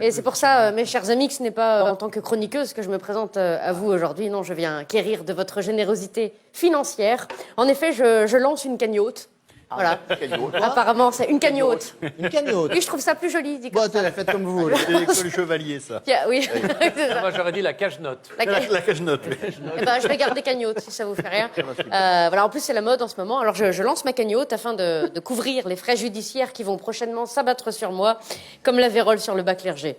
Et c'est pour ça, mes chers amis, que ce n'est pas en tant que chroniqueuse que je me présente à vous aujourd'hui. Non, je viens quérir de votre générosité financière. En effet, je lance une cagnotte. Voilà. Apparemment, c'est une cagnotte. Une cagnotte. Oui, je trouve ça plus joli, dit Bon, comme ça. faites comme vous voulez. C'est l'école chevalier, ça. Oui, c'est ça. Moi, j'aurais dit la cage-note. La La cage-note. Eh ben, je vais garder cagnotte, si ça vous fait rien. Voilà, en plus, c'est la mode en ce moment. Alors, je lance ma cagnotte afin de couvrir les frais judiciaires qui vont prochainement s'abattre sur moi, comme la vérole sur le bac clergé.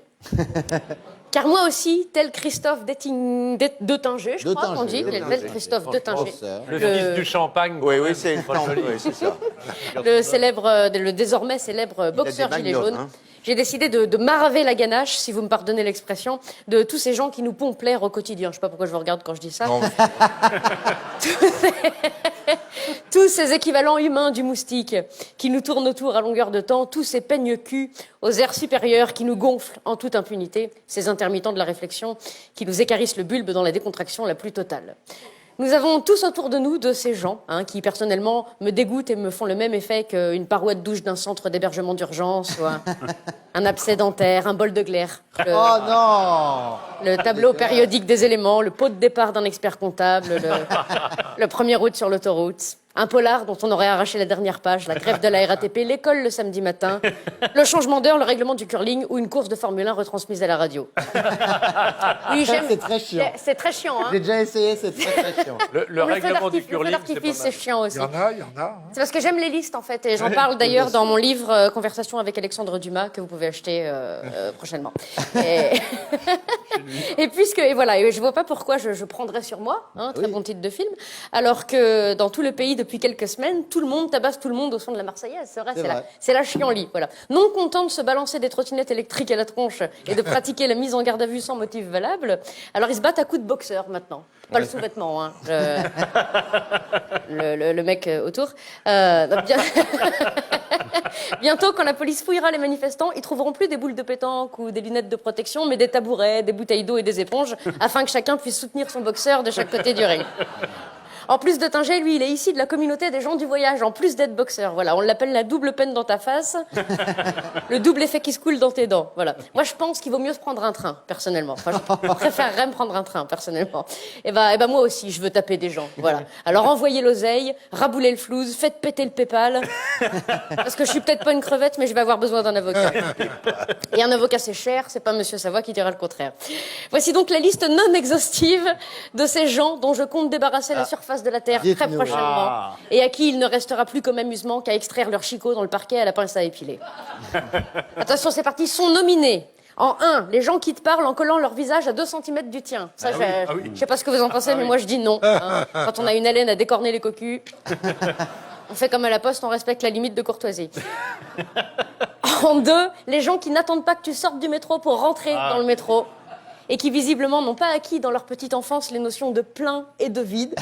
Car moi aussi, tel Christophe Deutinger, je crois qu'on dit, tel Christophe Deutinger, Le fils du champagne. Oui, c'est ça. le désormais célèbre boxeur gilet jaune. hein. J'ai décidé de maraver la ganache, si vous me pardonnez l'expression, de tous ces gens qui nous pompent l'air au quotidien. Je ne sais pas pourquoi je vous regarde quand je dis ça. Tous ces équivalents humains du moustique qui nous tournent autour à longueur de temps, tous ces peignes-culs aux airs supérieurs qui nous gonflent en toute impunité, ces intermittents de la réflexion qui nous écarissent le bulbe dans la décontraction la plus totale. Nous avons tous autour de nous de ces gens qui, personnellement, me dégoûtent et me font le même effet qu'une paroi de douche d'un centre d'hébergement d'urgence ou un abcès dentaire, un bol de glaire. Oh non! Le tableau périodique des éléments, le pot de départ d'un expert comptable, le premier route sur l'autoroute, un polar dont on aurait arraché la dernière page, la grève de la RATP, l'école le samedi matin, le changement d'heure, le règlement du curling ou une course de Formule 1 retransmise à la radio. Oui, j'aime. C'est très chiant. C'est très chiant, hein. J'ai déjà essayé, c'est très chiant. Le règlement du Le feu curling, c'est pas d'artifice, c'est mal. chiant aussi. Il y en a. Hein. C'est parce que j'aime les listes, en fait, et j'en parle d'ailleurs dans mon livre Conversation avec Alexandre Dumas, que vous pouvez acheter prochainement. Et puisque, et voilà, et je vois pas pourquoi je prendrais sur moi, très bon titre de film, alors que dans tout le pays, depuis quelques semaines, tout le monde tabasse tout le monde au son de la Marseillaise. C'est vrai, c'est la chienlit, voilà. Non content de se balancer des trottinettes électriques à la tronche et de pratiquer la mise en garde à vue sans motif valable, alors ils se battent à coups de boxeur maintenant. Pas le sous-vêtement, le mec autour. Bientôt, quand la police fouillera les manifestants, ils trouveront plus des boules de pétanque ou des lunettes de protection, mais des tabourets, des bouteilles d'eau et des éponges, afin que chacun puisse soutenir son boxeur de chaque côté du ring. En plus de Tinger, lui, il est ici de la communauté des gens du voyage, en plus d'être boxeur. Voilà, on l'appelle la double peine dans ta face, le double effet qui se coule dans tes dents. Voilà. Moi, je pense qu'il vaut mieux se prendre un train, personnellement. Enfin, je préférerais me prendre un train, personnellement. Et ben, moi aussi, je veux taper des gens. Voilà. Alors, envoyez l'oseille, raboulez le flouze, faites péter le PayPal. Parce que je suis peut-être pas une crevette, mais je vais avoir besoin d'un avocat. Et un avocat, c'est cher, c'est pas Monsieur Savoie qui dira le contraire. Voici donc la liste non exhaustive de ces gens dont je compte débarrasser la surface de la Terre très prochainement, et à qui il ne restera plus comme amusement qu'à extraire leur chicot dans le parquet à la pince à épiler. Attention, c'est parti, sont nominés. En 1, les gens qui te parlent en collant leur visage à 2 cm du tien. Ça, je sais pas ce que vous en pensez, mais moi je dis non. Quand on a une haleine à décorner les cocus, on fait comme à la poste, on respecte la limite de courtoisie. En 2, les gens qui n'attendent pas que tu sortes du métro pour rentrer dans le métro. Et qui visiblement n'ont pas acquis dans leur petite enfance les notions de plein et de vide.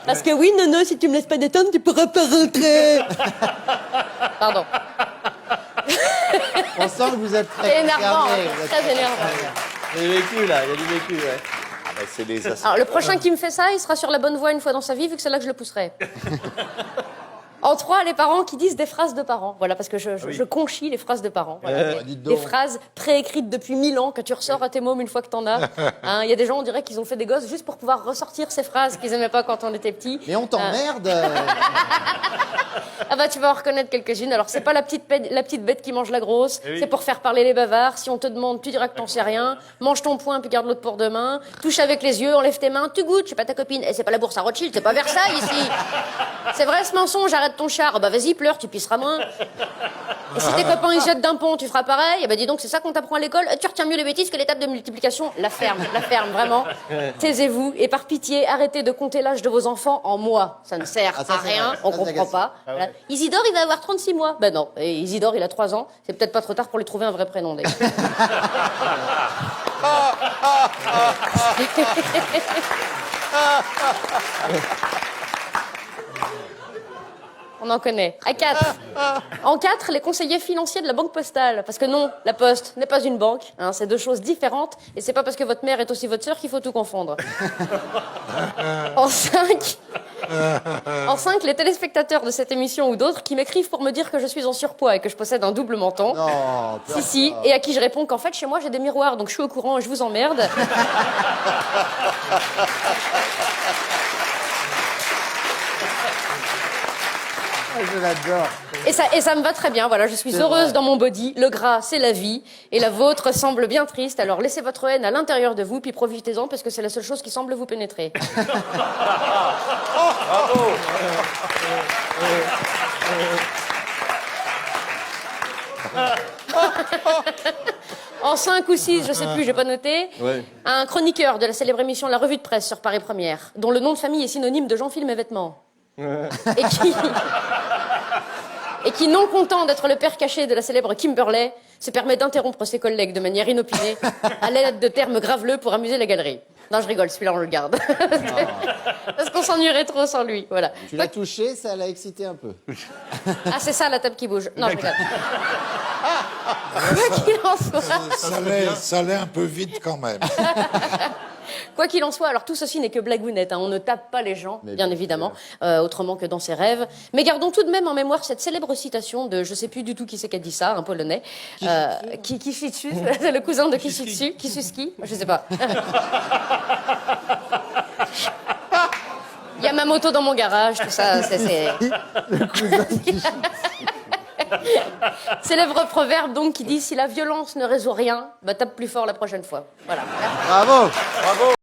Parce que oui, Nono, si tu me laisses pas détendre, tu pourras pas rentrer. Pardon. On sent que vous êtes très C'est énervant, fermé, vous êtes très énervant. Il y a du vécu, là, il y a du vécu, ouais. C'est des Alors, le prochain qui me fait ça, il sera sur la bonne voie une fois dans sa vie, vu que c'est là que je le pousserai. En 3, les parents qui disent des phrases de parents. Voilà, parce que je conchis les phrases de parents. Voilà, des phrases préécrites depuis 1000 ans que tu ressors à tes mômes une fois que t'en as. Il y a des gens, on dirait qu'ils ont fait des gosses juste pour pouvoir ressortir ces phrases qu'ils aimaient pas quand on était petit. Mais on t'emmerde. Ah bah tu vas en reconnaître quelques-unes. Alors c'est pas la petite bête qui mange la grosse, c'est pour faire parler les bavards. Si on te demande, tu diras que t'en sais rien. Mange ton poing puis garde l'autre pour demain. Touche avec les yeux, enlève tes mains, tu goûtes, je suis pas ta copine. Et c'est pas la bourse à Rothschild, c'est pas Versailles ici. C'est vrai ce mensonge, arrête ton char. Bah vas-y, pleure, tu pisseras moins. Et si tes copains ils jettent d'un pont, tu feras pareil. Bah dis donc, c'est ça qu'on t'apprend à l'école. Tu retiens mieux les bêtises que les tables de multiplication. La ferme, vraiment. Taisez-vous et par pitié, arrêtez de compter l'âge de vos enfants en mois. Ça ne sert à rien, on comprend pas. Voilà. Isidore, il va avoir 36 mois. Ben non, et Isidore, il a 3 ans. C'est peut-être pas trop tard pour lui trouver un vrai prénom, d'ailleurs. On en connaît. À 4. En 4, les conseillers financiers de la banque postale. Parce que non, la poste n'est pas une banque. Hein, c'est deux choses différentes. Et c'est pas parce que votre mère est aussi votre sœur qu'il faut tout confondre. En 5, les téléspectateurs de cette émission ou d'autres qui m'écrivent pour me dire que je suis en surpoids et que je possède un double menton. Non, Si, et à qui je réponds qu'en fait, chez moi, j'ai des miroirs, donc je suis au courant et je vous emmerde. je l'adore. Et ça me va très bien, voilà, je suis heureuse vrai. dans mon body, le gras, c'est la vie, et la vôtre semble bien triste, alors laissez votre haine à l'intérieur de vous, puis profitez-en, parce que c'est la seule chose qui semble vous pénétrer. En 5 ou 6, je sais plus, j'ai pas noté, Ouais. un chroniqueur de la célèbre émission La Revue de Presse sur Paris Première, dont le nom de famille est synonyme de Jean-Film et Vêtements. Et qui, non content d'être le père caché de la célèbre Kimberley, se permet d'interrompre ses collègues de manière inopinée, à l'aide de termes graveleux pour amuser la galerie. Non, je rigole, celui-là, on le garde. Parce qu'on s'ennuierait trop sans lui, voilà. Tu l'as touché, ça l'a excité un peu. Ah, c'est ça, la table qui bouge. Non, je rigole. Quoi qu'il en soit... Ça allait un peu vite quand même. Quoi qu'il en soit, alors tout ceci n'est que blagounette, hein. On ne tape pas les gens, bien évidemment, autrement que dans ses rêves. Mais gardons tout de même en mémoire cette célèbre citation de, je sais plus du tout qui c'est qui a dit ça, un Polonais, Kishitsu, c'est le cousin de Kishitsu, Kisuski, je sais pas. Il y a ma moto dans mon garage, tout ça, c'est... Célèbre proverbe donc qui dit si la violence ne résout rien, bah tape plus fort la prochaine fois. Voilà. Bravo.